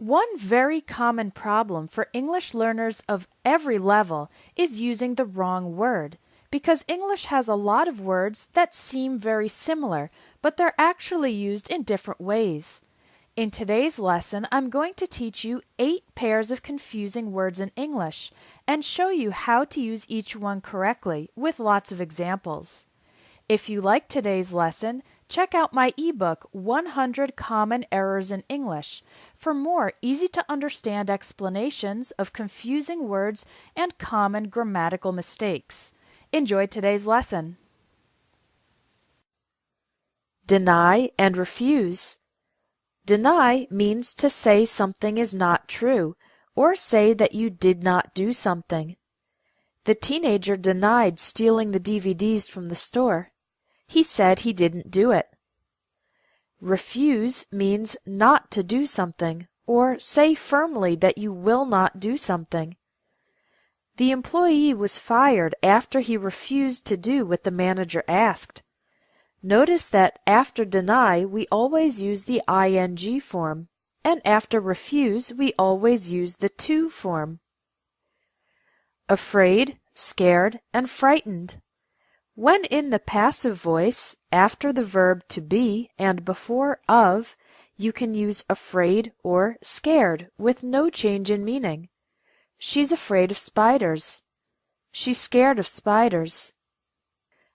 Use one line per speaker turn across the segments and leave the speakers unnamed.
One very common problem for English learners of every level is using the wrong word, because English has a lot of words that seem very similar, but they're actually used in different ways. In today's lesson, I'm going to teach you 8 pairs of confusing words in English and show you how to use each one correctly with lots of examples. If you like today's lesson, check out my ebook, 100 Common Errors in English, for more easy-to-understand explanations of confusing words and common grammatical mistakes. Enjoy today's lesson. Deny and refuse. Deny means to say something is not true, or say that you did not do something. The teenager denied stealing the DVDs from the store. He said he didn't do it. Refuse means not to do something, or say firmly that you will not do something. The employee was fired after he refused to do what the manager asked. Notice that after deny, we always use the ing form, and after refuse, we always use the to form. Afraid, scared, and frightened. When in the passive voice, after the verb to be and before of, you can use afraid or scared with no change in meaning. She's afraid of spiders. She's scared of spiders.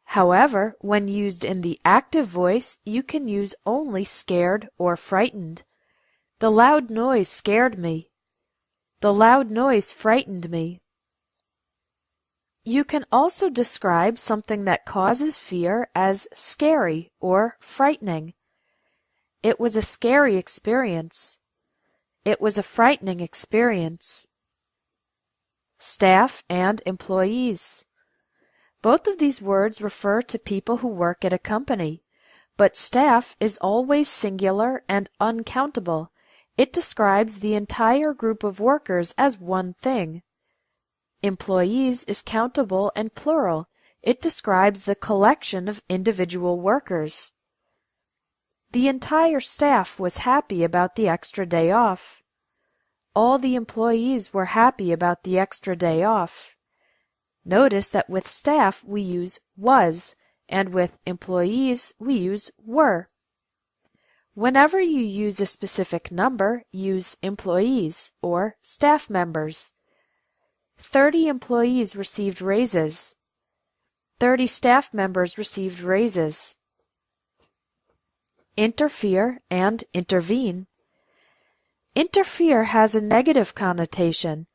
However, when used in the active voice, you can use only scared or frightened. The loud noise scared me. The loud noise frightened me. You can also describe something that causes fear as scary or frightening. It was a scary experience. It was a frightening experience. Staff and employees. Both of these words refer to people who work at a company, but staff is always singular and uncountable. It describes the entire group of workers as one thing. Employees is countable and plural. It describes the collection of individual workers. The entire staff was happy about the extra day off. All the employees were happy about the extra day off. Notice that with staff we use was, and with employees we use were. Whenever you use a specific number, use employees or staff members. 30 employees received raises. 30 staff members received raises. Interfere and intervene. Interfere has a negative connotation.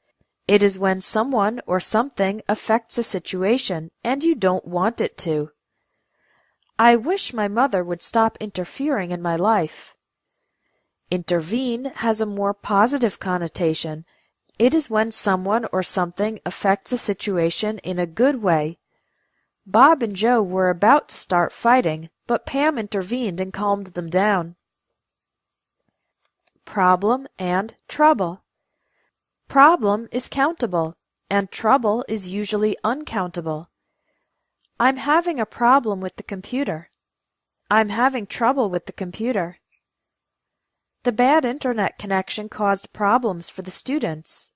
It is when someone or something affects a situation and you don't want it to. I wish my mother would stop interfering in my life. Intervene has a more positive connotation. It is when someone or something affects a situation in a good way. Bob and Joe were about to start fighting, but Pam intervened and calmed them down. Problem and trouble. Problem is countable, and trouble is usually uncountable. I'm having a problem with the computer. I'm having trouble with the computer. The bad internet connection caused problems for the students.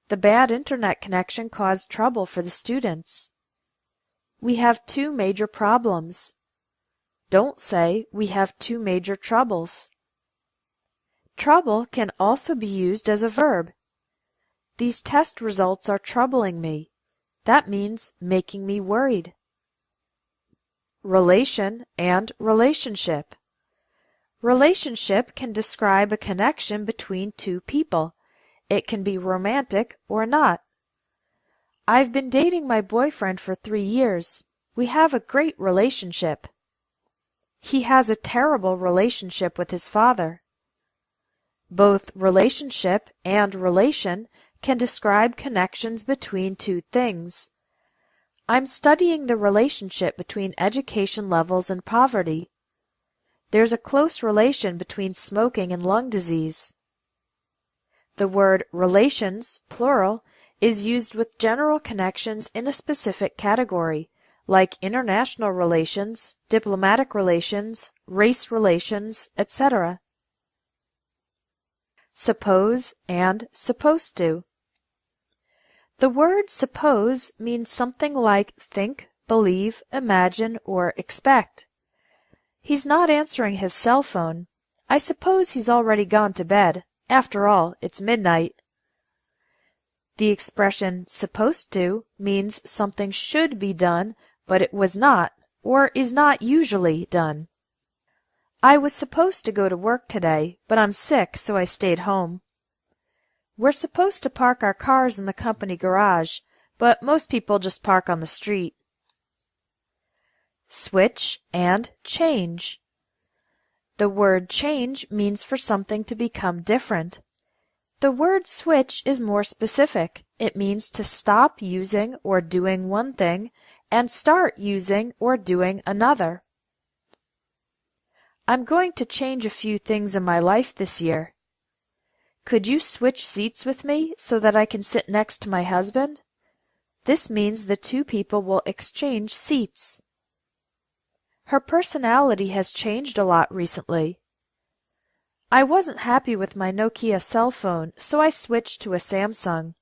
The bad internet connection caused trouble for the students. We have 2 major problems. Don't say we have 2 major troubles. Trouble can also be used as a verb. These test results are troubling me. That means making me worried. Relation and relationship. Relationship can describe a connection between 2 people. It can be romantic or not. I've been dating my boyfriend for 3 years. We have a great relationship. He has a terrible relationship with his father. Both relationship and relation can describe connections between 2 things. I'm studying the relationship between education levels and poverty. There's a close relation between smoking and lung disease. The word relations, plural, is used with general connections in a specific category, like international relations, diplomatic relations, race relations, etc. suppose, and supposed to. The word suppose means something like think, believe, imagine, or expect. He's not answering his cell phone. I suppose he's already gone to bed. After all, it's midnight. The expression supposed to means something should be done, but it was not, or is not usually done. I was supposed to go to work today, but I'm sick, so I stayed home. We're supposed to park our cars in the company garage, but most people just park on the street. Switch and change. The word change means for something to become different. The word switch is more specific. It means to stop using or doing one thing and start using or doing another. I'm going to change a few things in my life this year. Could you switch seats with me so that I can sit next to my husband? This means the two people will exchange seats. Her personality has changed a lot recently. I wasn't happy with my Nokia cell phone, so I switched to a Samsung.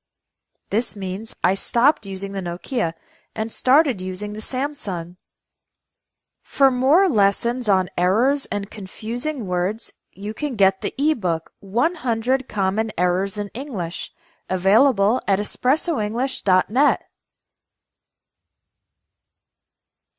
This means I stopped using the Nokia and started using the Samsung. For more lessons on errors and confusing words, you can get the ebook 100 Common Errors in English, available at espressoenglish.net.